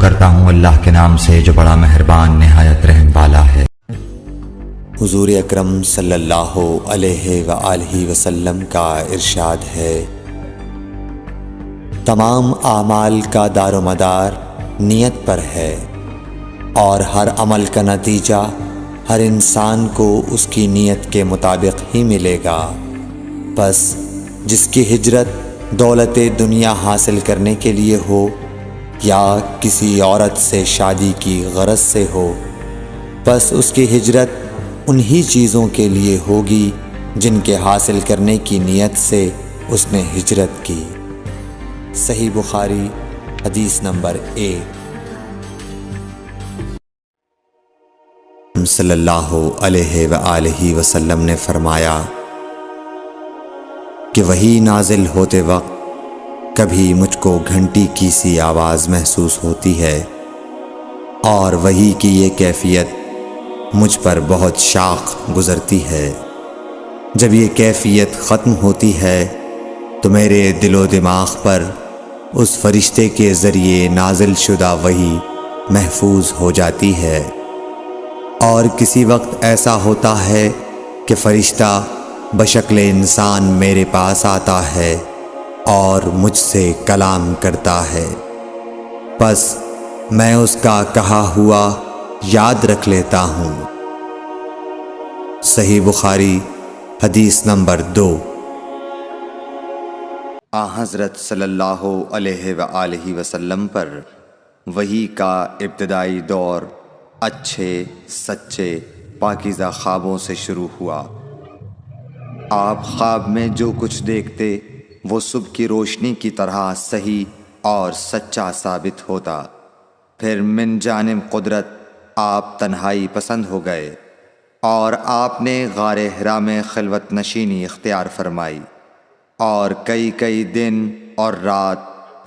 کرتا ہوں اللہ کے نام سے جو بڑا مہربان نہایت رحم والا ہے۔ حضور اکرم صلی اللہ علیہ وآلہ وسلم کا ارشاد ہے، تمام اعمال کا دار و مدار نیت پر ہے، اور ہر عمل کا نتیجہ ہر انسان کو اس کی نیت کے مطابق ہی ملے گا۔ بس جس کی ہجرت دولت دنیا حاصل کرنے کے لیے ہو یا کسی عورت سے شادی کی غرض سے ہو، بس اس کی ہجرت انہی چیزوں کے لیے ہوگی جن کے حاصل کرنے کی نیت سے اس نے ہجرت کی۔ صحیح بخاری حدیث نمبر 1۔ صلی اللہ علیہ وآلہ وسلم نے فرمایا کہ وحی نازل ہوتے وقت کبھی مجھ کو گھنٹی کی سی آواز محسوس ہوتی ہے، اور وحی کی یہ کیفیت مجھ پر بہت شاق گزرتی ہے۔ جب یہ کیفیت ختم ہوتی ہے تو میرے دل و دماغ پر اس فرشتے کے ذریعے نازل شدہ وحی محفوظ ہو جاتی ہے، اور کسی وقت ایسا ہوتا ہے کہ فرشتہ بشکل انسان میرے پاس آتا ہے اور مجھ سے کلام کرتا ہے، بس میں اس کا کہا ہوا یاد رکھ لیتا ہوں۔ صحیح بخاری حدیث نمبر 2۔ حضرت صلی اللہ علیہ وآلہ وسلم پر وحی کا ابتدائی دور اچھے سچے پاکیزہ خوابوں سے شروع ہوا۔ آپ خواب میں جو کچھ دیکھتے وہ صبح کی روشنی کی طرح صحیح اور سچا ثابت ہوتا۔ پھر من جانب قدرت آپ تنہائی پسند ہو گئے، اور آپ نے غار حرا میں خلوت نشینی اختیار فرمائی، اور کئی دن اور رات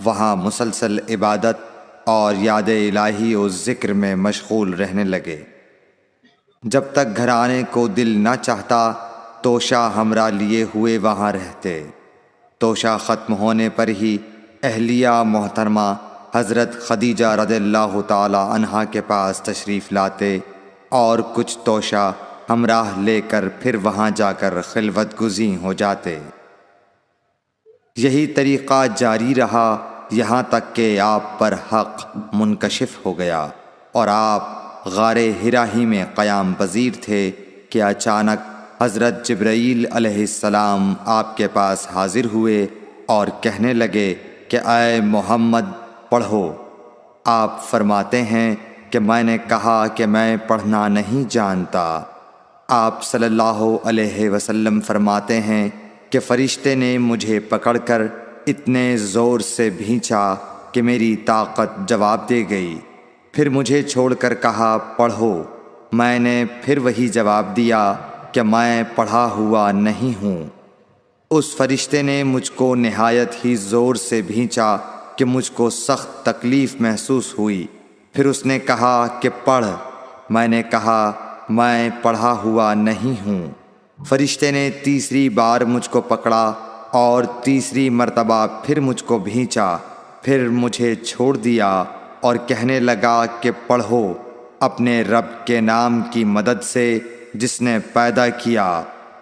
وہاں مسلسل عبادت اور یاد الہی و ذکر میں مشغول رہنے لگے۔ جب تک گھر آنے کو دل نہ چاہتا توشہ ہمراہ لیے ہوئے وہاں رہتے۔ توشہ ختم ہونے پر ہی اہلیہ محترمہ حضرت خدیجہ رضی اللہ تعالی عنہا کے پاس تشریف لاتے، اور کچھ توشہ ہمراہ لے کر پھر وہاں جا کر خلوت گزین ہو جاتے۔ یہی طریقہ جاری رہا یہاں تک کہ آپ پر حق منکشف ہو گیا، اور آپ غار حرا ہی میں قیام پذیر تھے کہ اچانک حضرت جبرائیل علیہ السلام آپ کے پاس حاضر ہوئے اور کہنے لگے کہ اے محمد پڑھو۔ آپ فرماتے ہیں کہ میں نے کہا کہ میں پڑھنا نہیں جانتا۔ آپ صلی اللہ علیہ وسلم فرماتے ہیں کہ فرشتے نے مجھے پکڑ کر اتنے زور سے بھینچا کہ میری طاقت جواب دے گئی، پھر مجھے چھوڑ کر کہا پڑھو۔ میں نے پھر وہی جواب دیا کہ میں پڑھا ہوا نہیں ہوں۔ اس فرشتے نے مجھ کو نہایت ہی زور سے بھینچا کہ مجھ کو سخت تکلیف محسوس ہوئی، پھر اس نے کہا کہ پڑھ۔ میں نے کہا میں پڑھا ہوا نہیں ہوں۔ فرشتے نے تیسری بار مجھ کو پکڑا اور تیسری مرتبہ پھر مجھ کو بھینچا، پھر مجھے چھوڑ دیا اور کہنے لگا کہ پڑھو اپنے رب کے نام کی مدد سے جس نے پیدا کیا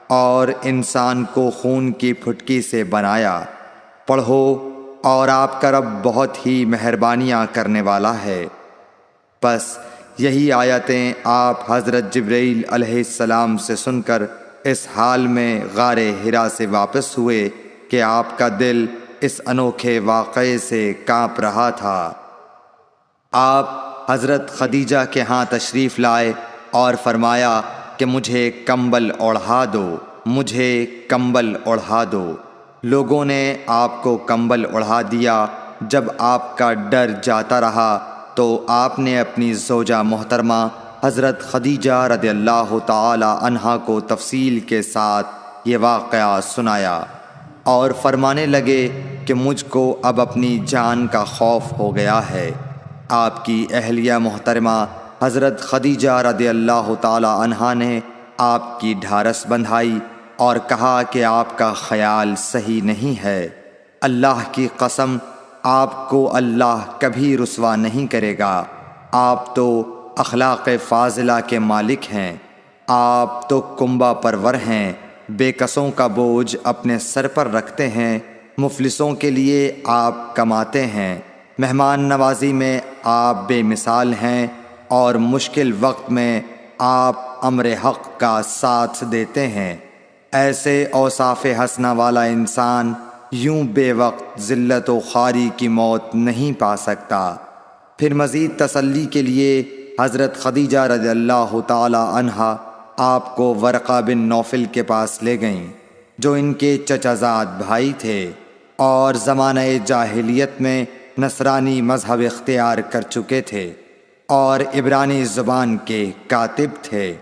اور انسان کو خون کی پھٹکی سے بنایا۔ پڑھو اور آپ کا رب بہت ہی مہربانیاں کرنے والا ہے۔ بس یہی آیتیں آپ حضرت جبرائیل علیہ السلام سے سن کر اس حال میں غار حرا سے واپس ہوئے کہ آپ کا دل اس انوکھے واقعے سے کانپ رہا تھا۔ آپ حضرت خدیجہ کے ہاں تشریف لائے اور فرمایا کہ مجھے کمبل اوڑھا دو، مجھے کمبل اوڑھا دو۔ لوگوں نے آپ کو کمبل اوڑھا دیا۔ جب آپ کا ڈر جاتا رہا تو آپ نے اپنی زوجہ محترمہ حضرت خدیجہ رضی اللہ تعالی عنہا کو تفصیل کے ساتھ یہ واقعہ سنایا، اور فرمانے لگے کہ مجھ کو اب اپنی جان کا خوف ہو گیا ہے۔ آپ کی اہلیہ محترمہ حضرت خدیجہ رضی اللہ تعالی عنہا نے آپ کی ڈھارس بندھائی اور کہا کہ آپ کا خیال صحیح نہیں ہے۔ اللہ کی قسم آپ کو اللہ کبھی رسوا نہیں کرے گا۔ آپ تو اخلاق فاضلہ کے مالک ہیں، آپ تو کنبہ پرور ہیں، بے کسوں کا بوجھ اپنے سر پر رکھتے ہیں، مفلسوں کے لیے آپ کماتے ہیں، مہمان نوازی میں آپ بے مثال ہیں، اور مشکل وقت میں آپ امر حق کا ساتھ دیتے ہیں۔ ایسے اوصاف حسنہ والا انسان یوں بے وقت ذلت و خواری کی موت نہیں پا سکتا۔ پھر مزید تسلی کے لیے حضرت خدیجہ رضی اللہ تعالی عنہا آپ کو ورقہ بن نوفل کے پاس لے گئیں، جو ان کے چچا زاد بھائی تھے اور زمانہ جاہلیت میں نصرانی مذہب اختیار کر چکے تھے اور عبرانی زبان کے کاتب تھے۔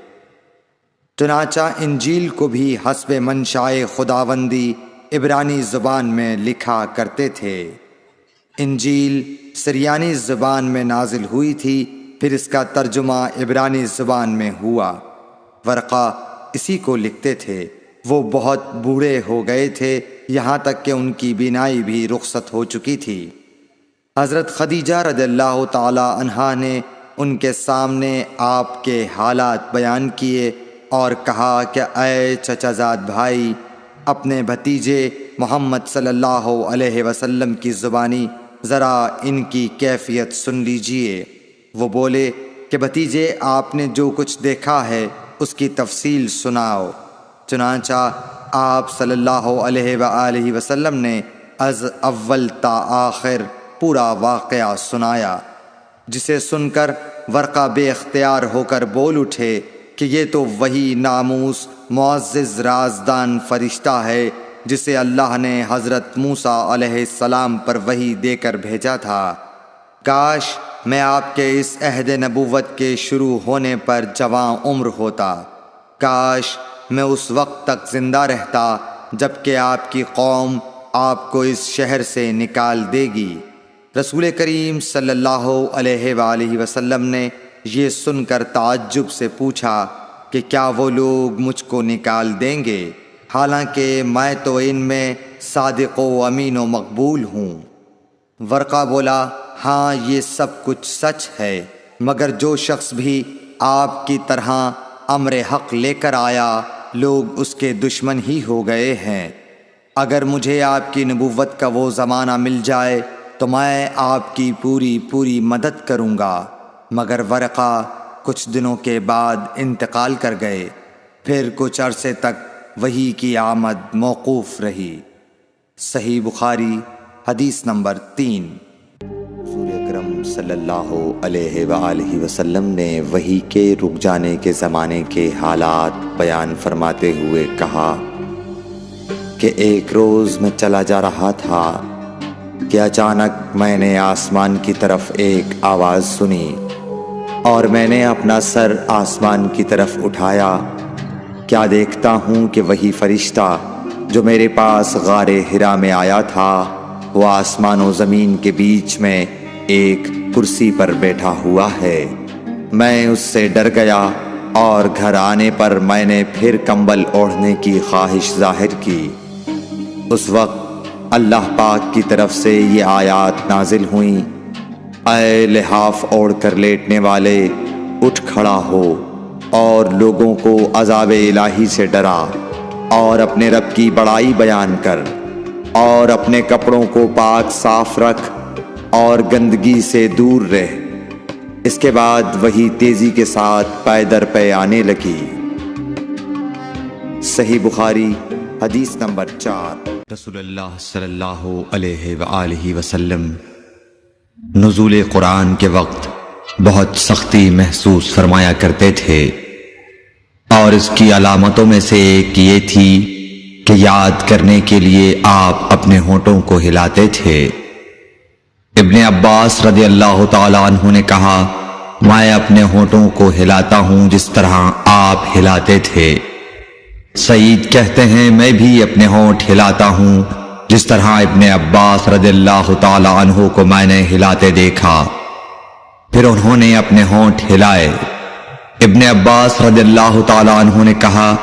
چنانچہ انجیل کو بھی حسب منشائے خداوندی عبرانی زبان میں لکھا کرتے تھے۔ انجیل سریانی زبان میں نازل ہوئی تھی، پھر اس کا ترجمہ عبرانی زبان میں ہوا۔ ورقہ اسی کو لکھتے تھے۔ وہ بہت بوڑھے ہو گئے تھے، یہاں تک کہ ان کی بینائی بھی رخصت ہو چکی تھی۔ حضرت خدیجہ رضی اللہ تعالی عنہا نے ان کے سامنے آپ کے حالات بیان کیے اور کہا کہ اے چچا زاد بھائی، اپنے بھتیجے محمد صلی اللہ علیہ وسلم کی زبانی ذرا ان کی کیفیت سن لیجئے۔ وہ بولے کہ بھتیجے، آپ نے جو کچھ دیکھا ہے اس کی تفصیل سناؤ۔ چنانچہ آپ صلی اللہ علیہ وآلہ وسلم نے از اول تا آخر پورا واقعہ سنایا، جسے سن کر ورقہ بے اختیار ہو کر بول اٹھے کہ یہ تو وہی ناموس معزز رازدان فرشتہ ہے جسے اللہ نے حضرت موسیٰ علیہ السلام پر وحی دے کر بھیجا تھا۔ کاش میں آپ کے اس عہد نبوت کے شروع ہونے پر جوان عمر ہوتا، کاش میں اس وقت تک زندہ رہتا جب کہ آپ کی قوم آپ کو اس شہر سے نکال دے گی۔ رسول کریم صلی اللہ علیہ وآلہ وسلم نے یہ سن کر تعجب سے پوچھا کہ کیا وہ لوگ مجھ کو نکال دیں گے، حالانکہ میں تو ان میں صادق و امین و مقبول ہوں۔ ورقہ بولا، ہاں یہ سب کچھ سچ ہے، مگر جو شخص بھی آپ کی طرح امر حق لے کر آیا لوگ اس کے دشمن ہی ہو گئے ہیں۔ اگر مجھے آپ کی نبوت کا وہ زمانہ مل جائے تو میں آپ کی پوری مدد کروں گا، مگر ورقہ کچھ دنوں کے بعد انتقال کر گئے۔ پھر کچھ عرصے تک وحی کی آمد موقوف رہی۔ صحیح بخاری حدیث نمبر 3۔ حضور اکرم صلی اللہ علیہ وآلہ وسلم نے وحی کے رک جانے کے زمانے کے حالات بیان فرماتے ہوئے کہا کہ ایک روز میں چلا جا رہا تھا کہ اچانک میں نے آسمان کی طرف ایک آواز سنی، اور میں نے اپنا سر آسمان کی طرف اٹھایا۔ کیا دیکھتا ہوں کہ وہی فرشتہ جو میرے پاس غار حرا میں آیا تھا وہ آسمان و زمین کے بیچ میں ایک کرسی پر بیٹھا ہوا ہے۔ میں اس سے ڈر گیا اور گھر آنے پر میں نے پھر کمبل اوڑھنے کی خواہش ظاہر کی۔ اس وقت اللہ پاک کی طرف سے یہ آیات نازل ہوئیں، اے لحاف اوڑھ کر لیٹنے والے، اٹھ کھڑا ہو اور لوگوں کو عذاب الہی سے ڈرا، اور اپنے رب کی بڑائی بیان کر، اور اپنے کپڑوں کو پاک صاف رکھ اور گندگی سے دور رہ۔ اس کے بعد وہی تیزی کے ساتھ پے در پے آنے لگی۔ صحیح بخاری حدیث نمبر 4۔ رسول اللہ صلی اللہ علیہ وآلہ وسلم نزول قرآن کے وقت بہت سختی محسوس فرمایا کرتے تھے، اور اس کی علامتوں میں سے ایک یہ تھی کہ یاد کرنے کے لیے آپ اپنے ہونٹوں کو ہلاتے تھے۔ ابن عباس رضی اللہ تعالی عنہ نے کہا، میں اپنے ہونٹوں کو ہلاتا ہوں جس طرح آپ ہلاتے تھے۔ سعید کہتے ہیں، میں بھی اپنے ہونٹ ہلاتا ہوں جس طرح ابن عباس رضی اللہ تعالی عنہ کو میں نے ہلاتے دیکھا۔ پھر انہوں نے اپنے ہونٹ ہلائے۔ ابن عباس رضی اللہ تعالی عنہ نے کہا،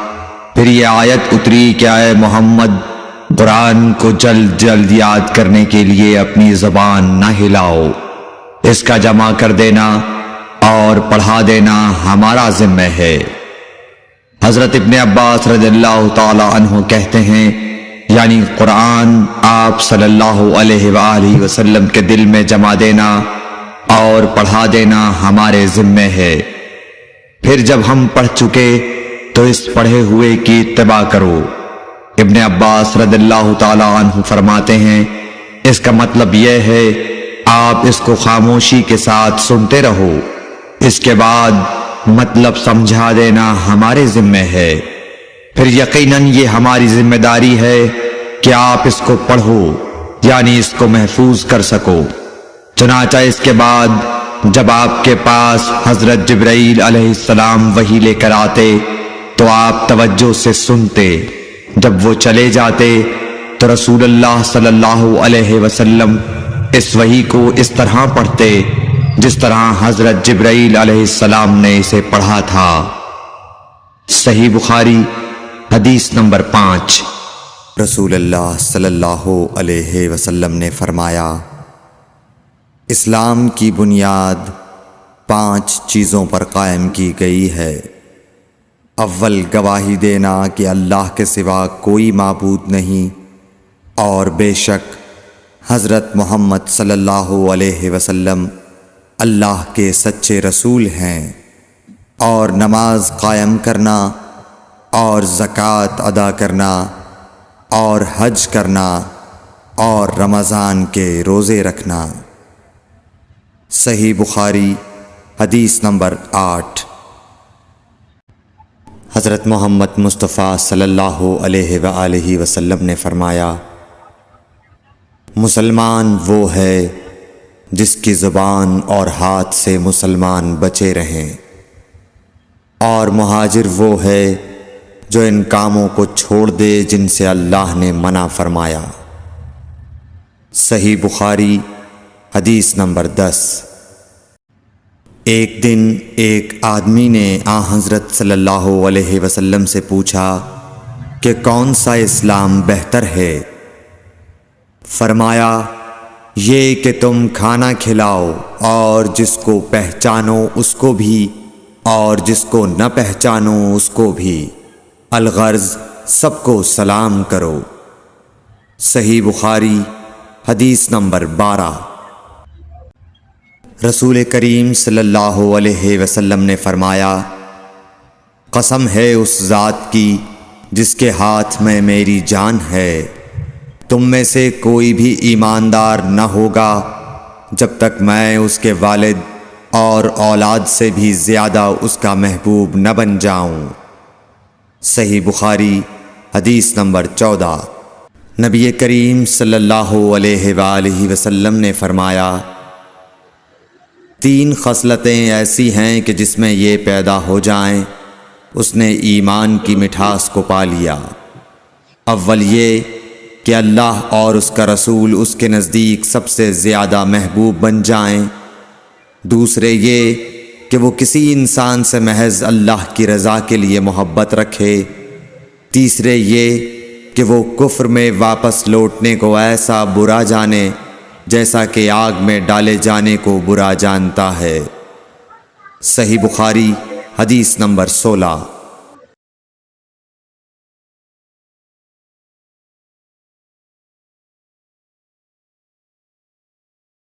پھر یہ آیت اتری کہ اے محمد، قرآن کو جلد جلد یاد کرنے کے لیے اپنی زبان نہ ہلاؤ، اس کا جمع کر دینا اور پڑھا دینا ہمارا ذمہ ہے۔ حضرت ابن عباس رضی اللہ تعالی عنہ کہتے ہیں، یعنی قرآن آپ صلی اللہ علیہ وآلہ وسلم کے دل میں جمع دینا اور پڑھا دینا ہمارے ذمہ ہے۔ پھر جب ہم پڑھ چکے تو اس پڑھے ہوئے کی اتباع کرو۔ ابن عباس رضی اللہ تعالی عنہ فرماتے ہیں، اس کا مطلب یہ ہے آپ اس کو خاموشی کے ساتھ سنتے رہو، اس کے بعد مطلب سمجھا دینا ہمارے ذمہ ہے۔ پھر یقیناً یہ ہماری ذمہ داری ہے کہ آپ اس کو پڑھو، یعنی اس کو محفوظ کر سکو۔ چنانچہ اس کے بعد جب آپ کے پاس حضرت جبرائیل علیہ السلام وحی لے کر آتے تو آپ توجہ سے سنتے، جب وہ چلے جاتے تو رسول اللہ صلی اللہ علیہ وسلم اس وحی کو اس طرح پڑھتے جس طرح حضرت جبرائیل علیہ السلام نے اسے پڑھا تھا۔ صحیح بخاری حدیث نمبر 5۔ رسول اللہ صلی اللہ علیہ وسلم نے فرمایا، اسلام کی بنیاد 5 چیزوں پر قائم کی گئی ہے۔ اول، گواہی دینا کہ اللہ کے سوا کوئی معبود نہیں اور بے شک حضرت محمد صلی اللہ علیہ وسلم اللہ کے سچے رسول ہیں، اور نماز قائم کرنا اور زکوٰۃ ادا کرنا اور حج کرنا اور رمضان کے روزے رکھنا۔ صحیح بخاری حدیث نمبر 8۔ حضرت محمد مصطفیٰ صلی اللہ علیہ وآلہ وسلم نے فرمایا، مسلمان وہ ہے جس کی زبان اور ہاتھ سے مسلمان بچے رہیں، اور مہاجر وہ ہے جو ان کاموں کو چھوڑ دے جن سے اللہ نے منع فرمایا۔ صحیح بخاری حدیث نمبر 10۔ ایک دن ایک آدمی نے حضرت صلی اللہ علیہ وسلم سے پوچھا کہ کون سا اسلام بہتر ہے؟ فرمایا، یہ کہ تم کھانا کھلاؤ اور جس کو پہچانو اس کو بھی اور جس کو نہ پہچانو اس کو بھی، الغرض سب کو سلام کرو۔ صحیح بخاری حدیث نمبر 12۔ رسول کریم صلی اللہ علیہ وسلم نے فرمایا، قسم ہے اس ذات کی جس کے ہاتھ میں میری جان ہے، تم میں سے کوئی بھی ایماندار نہ ہوگا جب تک میں اس کے والد اور اولاد سے بھی زیادہ اس کا محبوب نہ بن جاؤں۔ صحیح بخاری حدیث نمبر 14۔ نبی کریم صلی اللہ علیہ وآلہ وسلم نے فرمایا، 3 خصلتیں ایسی ہیں کہ جس میں یہ پیدا ہو جائیں اس نے ایمان کی مٹھاس کو پا لیا۔ اول یہ کہ اللہ اور اس کا رسول اس کے نزدیک سب سے زیادہ محبوب بن جائیں۔ دوسرے یہ کہ وہ کسی انسان سے محض اللہ کی رضا کے لیے محبت رکھے۔ تیسرے یہ کہ وہ کفر میں واپس لوٹنے کو ایسا برا جانے جیسا کہ آگ میں ڈالے جانے کو برا جانتا ہے۔ صحیح بخاری حدیث نمبر 16۔